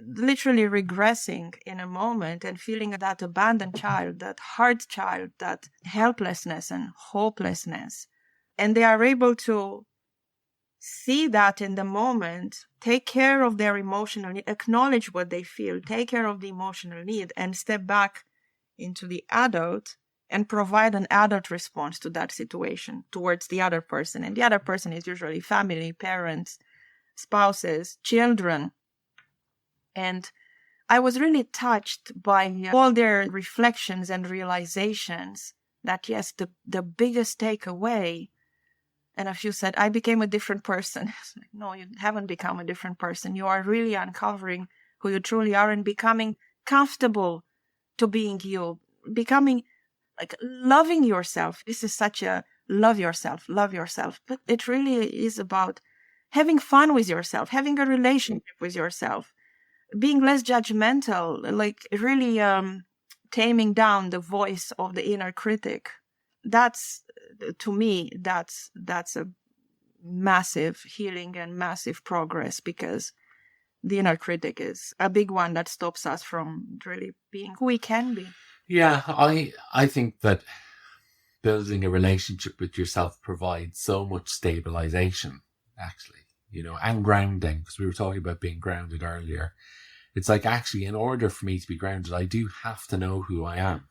literally regressing in a moment and feeling that abandoned child, that hurt child, that helplessness and hopelessness. And they are able to see that in the moment, take care of their emotional need, acknowledge what they feel, take care of the emotional need, and step back into the adult and provide an adult response to that situation towards the other person. And the other person is usually family, parents, spouses, children. And I was really touched by all their reflections and realizations that, yes, the biggest takeaway, and a few said, I became a different person. No, you haven't become a different person. You are really uncovering who you truly are and becoming comfortable to being you, becoming like loving yourself. This is such a love yourself. But it really is about having fun with yourself, having a relationship with yourself, being less judgmental, like really taming down the voice of the inner critic. That's, to me, that's a massive healing and massive progress, because the inner critic is a big one that stops us from really being who we can be. Yeah, I think that building a relationship with yourself provides so much stabilization, actually, and grounding, because we were talking about being grounded earlier. It's like, actually, in order for me to be grounded, I do have to know who I am.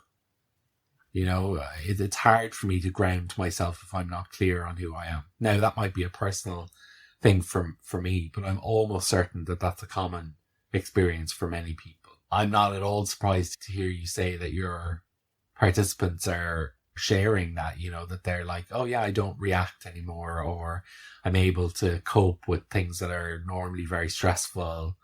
It's hard for me to ground myself if I'm not clear on who I am. Now, that might be a personal thing for me, but I'm almost certain that that's a common experience for many people. I'm not at all surprised to hear you say that your participants are sharing that, that they're like, oh yeah, I don't react anymore, or I'm able to cope with things that are normally very stressful.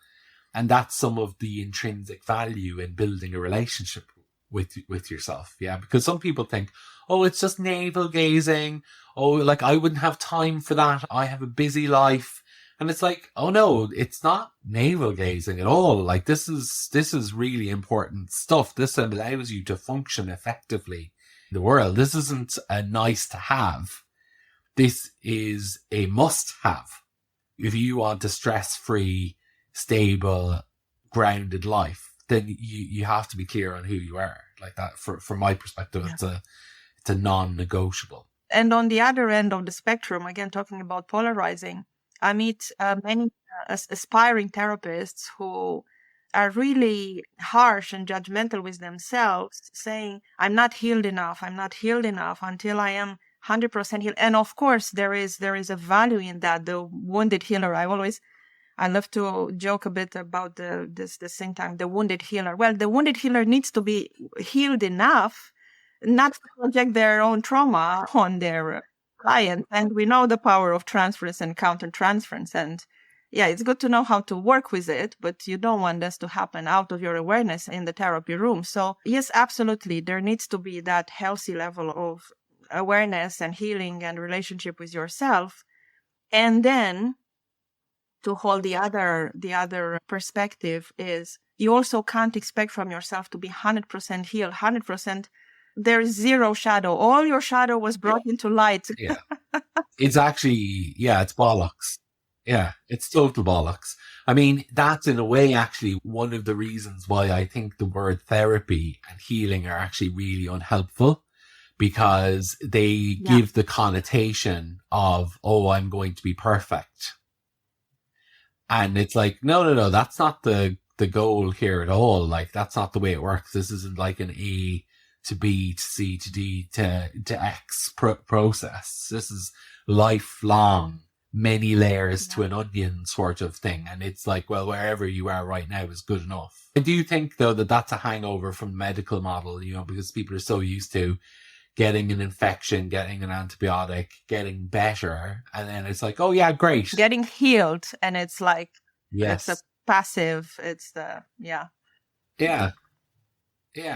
And that's some of the intrinsic value in building a relationship with yourself. Yeah. Because some people think, oh, it's just navel gazing. Oh, like I wouldn't have time for that. I have a busy life. And it's like, oh no, it's not navel gazing at all. Like this is really important stuff. This allows you to function effectively in the world. This isn't a nice to have. This is a must have. If you want a stress-free, stable, grounded life, then you have to be clear on who you are. Like that, from my perspective, it's a non-negotiable. And on the other end of the spectrum, again, talking about polarizing, I meet many aspiring therapists who are really harsh and judgmental with themselves, saying, I'm not healed enough until I am 100% healed. And of course, there is a value in that. The wounded healer, I love to joke a bit about the same time, the wounded healer. Well, the wounded healer needs to be healed enough not to project their own trauma on their client. And we know the power of transference and countertransference. And yeah, it's good to know how to work with it, but you don't want this to happen out of your awareness in the therapy room. So yes, absolutely. There needs to be that healthy level of awareness and healing and relationship with yourself. And then to hold the other perspective is you also can't expect from yourself to be 100% healed, 100%. There's zero shadow. All your shadow was brought into light. Yeah. It's actually, it's bollocks. Yeah, it's total bollocks. I mean, that's in a way actually one of the reasons why I think the word therapy and healing are actually really unhelpful, because they give the connotation of, oh, I'm going to be perfect. And it's like, no, that's not the goal here at all. Like, that's not the way it works. This isn't like an A to B to C to D to X process. This is lifelong, many layers to an onion sort of thing. And it's like, well, wherever you are right now is good enough. I do think, though, that that's a hangover from the medical model, because people are so used to getting an infection, getting an antibiotic, getting better. And then it's like, oh, yeah, great. Getting healed. And it's like, yes, it's a passive, Yeah. Yeah.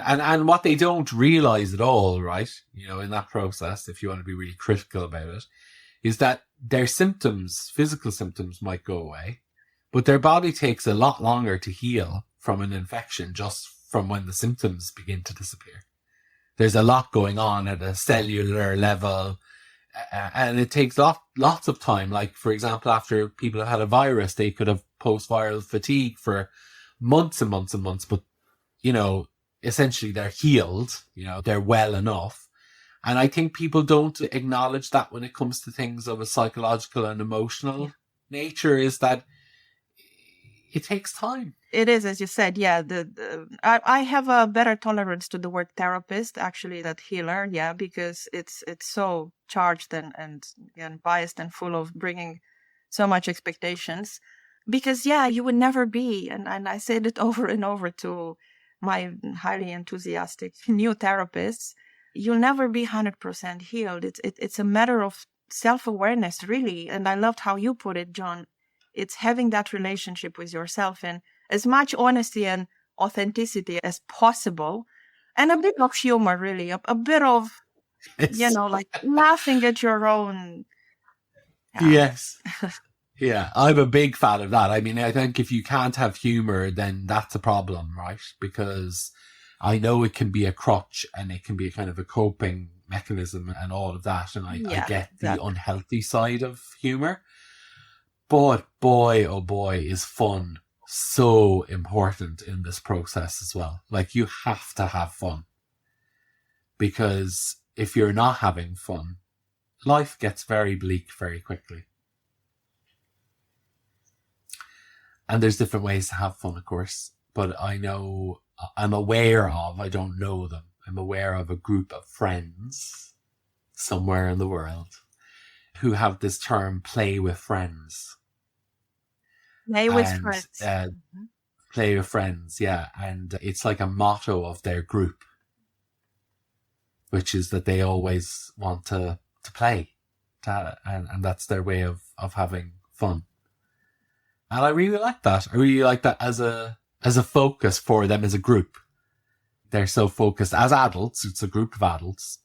And what they don't realize at all, right, in that process, if you want to be really critical about it, is that their symptoms, physical symptoms might go away, but their body takes a lot longer to heal from an infection just from when the symptoms begin to disappear. There's a lot going on at a cellular level, and it takes lots of time. Like, for example, after people have had a virus, they could have post-viral fatigue for months and months and months, but, essentially they're healed, they're well enough. And I think people don't acknowledge that when it comes to things of a psychological and emotional nature, is that it takes time. It is, as you said, I have a better tolerance to the word therapist, actually, than healer, because it's so charged and biased and full of bringing so much expectations. Because, you would never be, and I said it over and over to my highly enthusiastic new therapists, you'll never be 100% healed. It's a matter of self-awareness, really. And I loved how you put it, John. It's having that relationship with yourself and as much honesty and authenticity as possible, and a bit of humor, really, a bit of, like laughing at your own. Yes. Yeah, I'm a big fan of that. I mean, I think if you can't have humor, then that's a problem, right? Because I know it can be a crutch and it can be a kind of a coping mechanism and all of that. And I get the unhealthy side of humor. But boy, oh boy, is fun so important in this process as well. Like, you have to have fun. Because if you're not having fun, life gets very bleak very quickly. And there's different ways to have fun, of course. But I don't know them. I'm aware of a group of friends somewhere in the world who have this term, play with friends. Play with friends. Play with friends, yeah. And it's like a motto of their group, which is that they always want to play. And that's their way of having fun. And I really like that. I really like that as a focus for them as a group. They're so focused as adults. It's a group of adults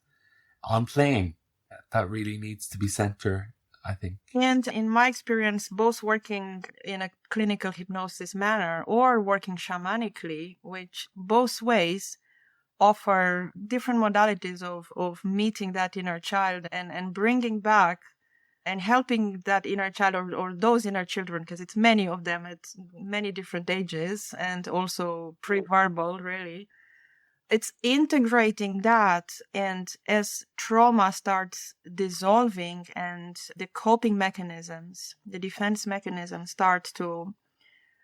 on playing. That really needs to be center I think. And in my experience, both working in a clinical hypnosis manner or working shamanically, which both ways offer different modalities of meeting that inner child and bringing back and helping that inner child or those inner children, because it's many of them at many different ages and also pre-verbal, really. It's integrating that, and as trauma starts dissolving and the coping mechanisms, the defense mechanisms start to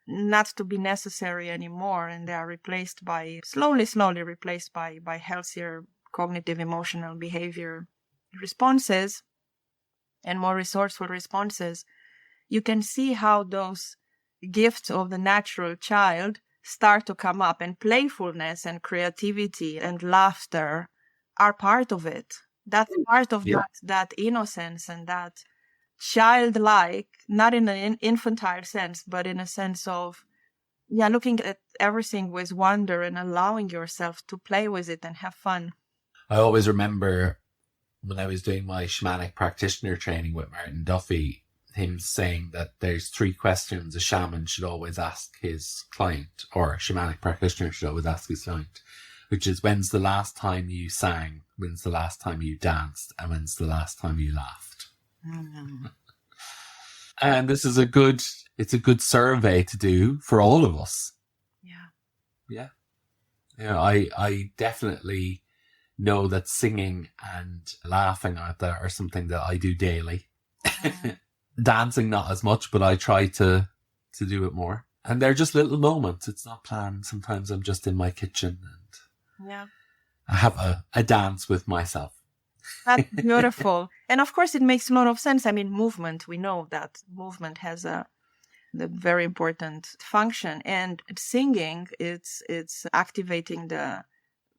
not to be necessary anymore, and they are replaced by, slowly replaced by healthier cognitive, emotional behavior responses and more resourceful responses, you can see how those gifts of the natural child start to come up, and playfulness and creativity and laughter are part of it. That's part of that innocence and that childlike, not in an infantile sense, but in a sense of, looking at everything with wonder and allowing yourself to play with it and have fun. I always remember when I was doing my shamanic practitioner training with Martin Duffy, him saying that there's 3 questions a shaman should always ask his client, or a shamanic practitioner should always ask his client, which is, when's the last time you sang, when's the last time you danced, and when's the last time you laughed? Mm-hmm. And this is it's a good survey to do for all of us. Yeah. I definitely know that singing and laughing are something that I do daily. Dancing not as much, but I try to do it more. And they're just little moments. It's not planned. Sometimes I'm just in my kitchen and I have a dance with myself. That's beautiful. And of course, it makes a lot of sense. I mean, movement, we know that movement has the very important function. And singing, it's activating the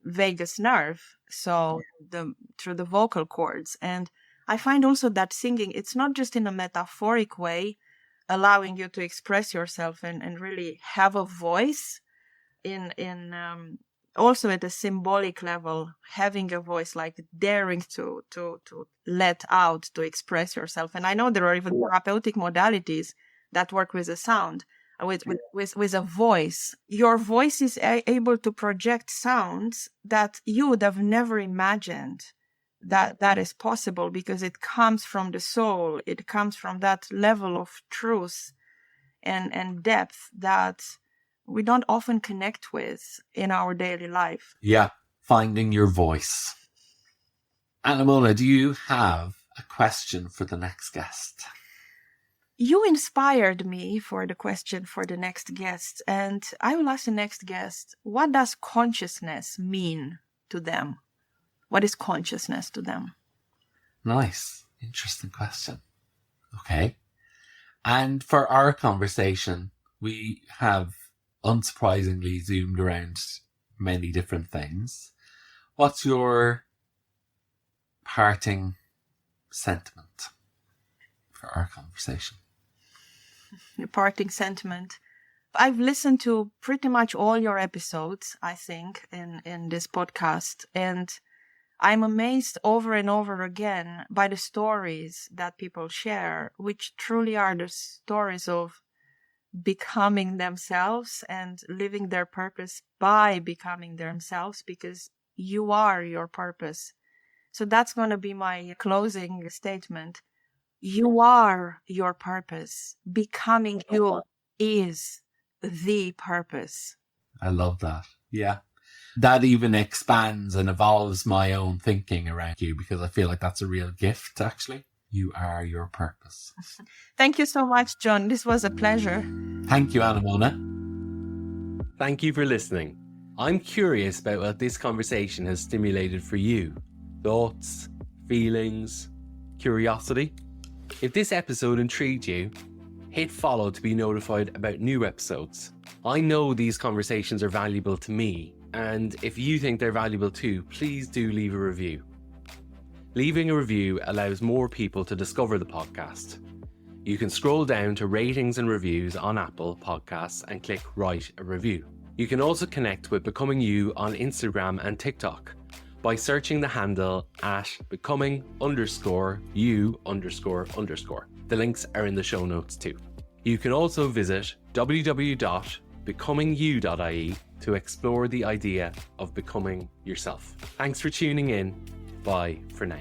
vagus nerve, so through the vocal cords. And I find also that singing, it's not just in a metaphoric way, allowing you to express yourself and really have a voice, in also at a symbolic level, having a voice, like daring to let out, to express yourself. And I know there are even therapeutic modalities that work with a sound, with a voice. Your voice is able to project sounds that you would have never imagined that is possible, because it comes from the soul. It comes from that level of truth and depth that we don't often connect with in our daily life. Yeah, finding your voice. Anémona, do you have a question for the next guest? You inspired me for the question for the next guest, and I will ask the next guest, what does consciousness mean to them? What is consciousness to them? Nice. Interesting question. Okay. And for our conversation, we have unsurprisingly zoomed around many different things. What's your parting sentiment for our conversation? Your parting sentiment. I've listened to pretty much all your episodes, I think, in this podcast, and I'm amazed over and over again by the stories that people share, which truly are the stories of becoming themselves and living their purpose by becoming themselves, because you are your purpose. So that's going to be my closing statement. You are your purpose. Becoming you is the purpose. I love that. Yeah. That even expands and evolves my own thinking around you, because I feel like that's a real gift, actually. You are your purpose. Thank you so much, John. This was a pleasure. Thank you, Anémona. Thank you for listening. I'm curious about what this conversation has stimulated for you. Thoughts, feelings, curiosity. If this episode intrigued you, hit follow to be notified about new episodes. I know these conversations are valuable to me, and if you think they're valuable too, please do leave a review. Leaving a review allows more people to discover the podcast. You can scroll down to ratings and reviews on Apple Podcasts and click write a review. You can also connect with Becoming You on Instagram and TikTok. by searching the handle at becoming_you__. The links are in the show notes too. You can also visit www.becomingyou.ie to explore the idea of becoming yourself. Thanks for tuning in. Bye for now.